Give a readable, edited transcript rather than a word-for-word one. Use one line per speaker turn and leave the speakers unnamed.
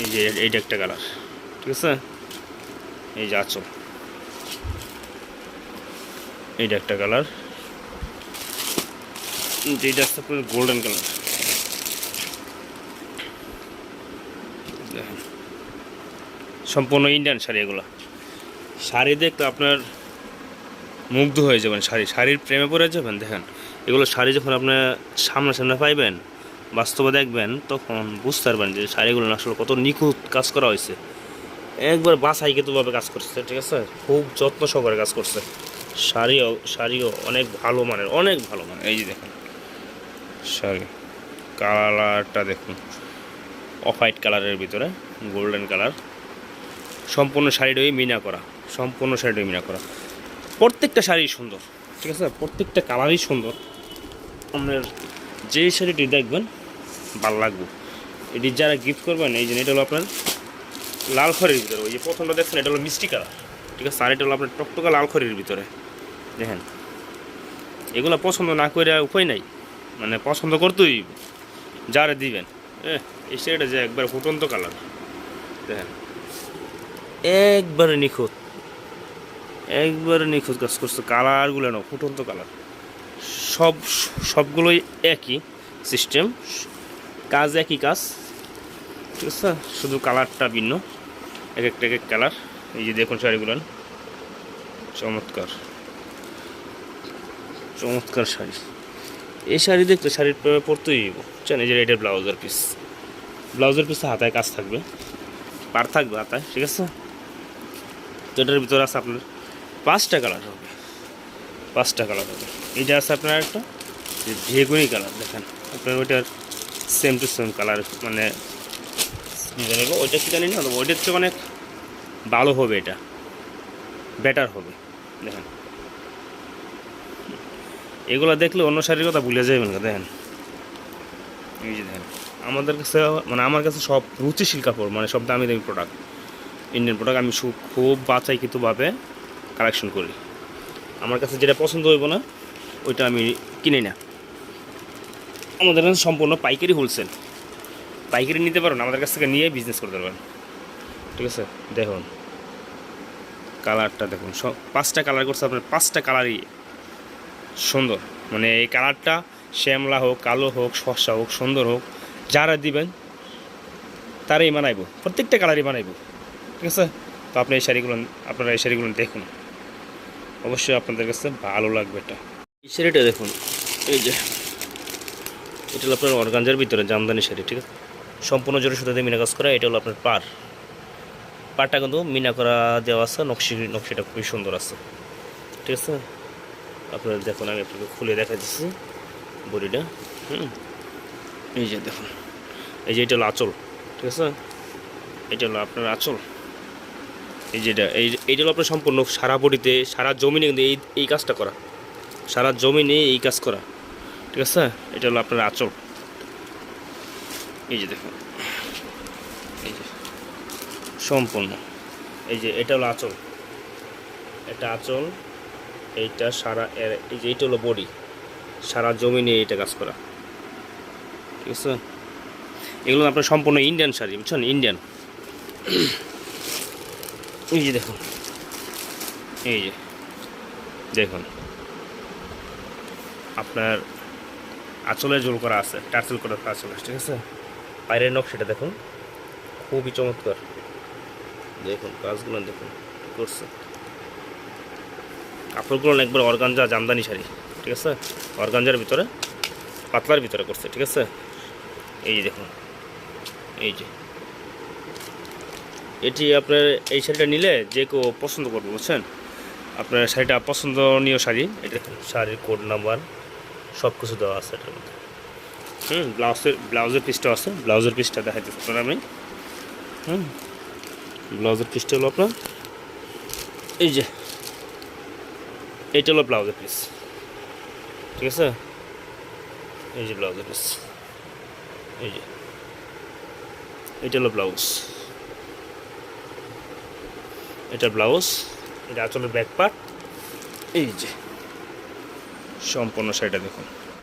এই যে এইটা একটা কালার, ঠিক আছে। এই যে আঁচল, এইটা একটা কালার, যেটা আছে আপনার গোল্ডেন কালার। দেখেন সম্পূর্ণ ইন্ডিয়ান শাড়ি। এগুলো শাড়ি দেখলে আপনার মুগ্ধ হয়ে যাবেন, শাড়ির প্রেমে পড়ে যাবেন। দেখেন এগুলো শাড়ি যখন আপনার সামনে পাইবেন, বাস্তবে দেখবেন, তখন বুঝতে পারবেন যে শাড়িগুলো আসলে কত নিখুঁত কাজ করা হয়েছে। একবার বাছাইকৃতভাবে কাজ করছে, ঠিক আছে। খুব যত্ন সহকারে কাজ করছে। শাড়িও অনেক ভালো মানের, অনেক ভালো মানের। এই যে দেখুন শাড়ি কালারটা দেখুন, অফ হোয়াইট কালারের ভিতরে গোল্ডেন কালার। সম্পূর্ণ শাড়িটাই মিনা করা, সম্পূর্ণ শাড়িটাই মিনা করা। প্রত্যেকটা শাড়ি সুন্দর, ঠিক আছে। প্রত্যেকটা কালারই সুন্দর। আপনার যে শাড়িটি দেখবেন ভালো লাগবে, এটি যারা গিফট করবেন। এই যে এটা হলো আপনার লাল খড়ির ভিতরে, ওই যে প্রথমটা দেখছেন এটা হলো মিষ্টি কালার, ঠিক আছে। আর এটা হলো আপনার টকটকা লাল খড়ির ভিতরে। দেখেন এগুলো পছন্দ না করে উপায় নাই, মানে পছন্দ করতেই যারা দিবেন। এই শাড়িটা যে একবার ফুটন্ত কালার, দেখেন একবারে নিখুঁত, একবারে নিখুঁত কাজ করছে। কালারগুলো না ফুটন্ত কালার, সবগুলোই একই সিস্টেম, কাজ একই কাজ, ঠিক আছে। শুধু কালারটা ভিন্ন, এক এক কালার। এই যে দেখুন শাড়িগুলো চমৎকার চমৎকার শাড়ি। এই শাড়ি দেখলে শাড়ির প্রেমে পড়তেই বুঝছেন। এই যে এটার ব্লাউজের পিসে হাতায় কাজ থাকবে, পার থাকবে হাতায়, ঠিক আছে। তো এটার ভিতরে আছে আপনার 5টা কালার হবে, 5টা কালার হবে। এইটা আছে আপনার একটা বেগুনি কালার, দেখেন আপনার ওইটার সেম টু সেম কালার, মানে জানিব ওইটা কি জানি না, ওইটার চেয়ে অনেক ভালো হবে, এটা বেটার হবে। দেখেন এগুলো দেখলে অন্য শাড়ির কথা ভুলে যাবেন না। দেখেন এই যে দেখেন আমাদের কাছে, মানে আমার কাছে সব রুচিশীল কাপড়, মানে সব দামি দামি প্রোডাক্ট, ইন্ডিয়ান প্রোডাক্ট আমি খুব বাছাইকৃতভাবে কালেকশন করি। আমার কাছে যেটা পছন্দ হইব না ওইটা আমি কিনি না। আমাদের কাছে সম্পূর্ণ পাইকারি হোলসেল, পাইকারি নিতে পারেন, আমাদের কাছ থেকে নিয়ে বিজনেস করতে পারবেন, ঠিক আছে। দেখুন কালারটা দেখুন, সব 5টা কালার করছে আপনার, 5টা কালারই সুন্দর। মানে এই কালারটা শ্যামলা হোক, কালো হোক, ফর্সা হোক, সুন্দর হোক, যারা দিবেন তারাই বানাইব, প্রত্যেকটা কালারই বানাইব, ঠিক আছে। তো আপনারা এই শাড়িগুলো দেখুন, অবশ্যই আপনাদের কাছে ভালো লাগবে। এটা এই শাড়িটা দেখুন, এই যে এটা হলো আপনার অর্গানজার ভিতরে জামদানি শাড়ি, ঠিক আছে। সম্পূর্ণ জোরে সুতাতে মিনা কাজ করা। এটা হলো আপনার পাড়টা কিন্তু মিনা করা দেওয়া আছে, নকশিটা খুবই সুন্দর আছে, ঠিক আছে। আপনারা দেখুন, আমি আপনাকে খুলে দেখা দিচ্ছি বডিটা। এই যে দেখুন, এই যে এটা হলো আঁচল, ঠিক আছে। এটা হলো আপনার আঁচল। এই যেটা এইটা হলো আপনার সম্পূর্ণ সারা বডিতে, সারা জমিনে কিন্তু এই কাজটা করা, সারা জমিনে এই কাজ করা, ঠিক আছে। এটা হলো আপনার আঁচল। এই যে দেখুন, এই যে সম্পূর্ণ, এই যে এটা হলো আঁচল, এটা আঁচল, এইটা সারা, এই যে এইটা হলো বডি, সারা জমিনে এইটা কাজ করা, ঠিক আছে। এগুলো আপনার সম্পূর্ণ ইন্ডিয়ান শাড়ি, বুঝছেন, ইন্ডিয়ান। এই যে দেখুন, এই যে দেখুন আপনার আঁচলে ঝোল করা আছে, টার্সেল করা আঁচল, ঠিক আছে। বাইরের নকশাটা দেখুন, খুবই চমৎকার। দেখুন কাজগুলো দেখুন করছে, কাপড়গুলো একবার অর্গানজা জামদানি শাড়ি, ঠিক আছে। অর্গানজার ভিতরে পাতলার ভিতরে করছে, ঠিক আছে। এই যে দেখুন, এই যে এটি আপনার এই শাড়িটা নিলে যে কেউ পছন্দ করবে, বুঝছেন। আপনার শাড়িটা পছন্দনীয় শাড়ি। এটা শাড়ির কোড নাম্বার সব কিছু দেওয়া আছে এটার মধ্যে। ব্লাউজের পিসটাও আছে, ব্লাউজের পিসটা দেখাইতেছে আপনার আমি। ব্লাউজের পিসটা হলো আপনার এই যে, এইটা হলো ব্লাউজের পিস, ঠিক আছে। এই যে ব্লাউজের পিস, এই যে এটা হলো ব্লাউজ, এটা ব্লাউজ, এটা আঁচলের ব্যাক পার্ট। এই যে সম্পূর্ণ শাড়িটা দেখুন।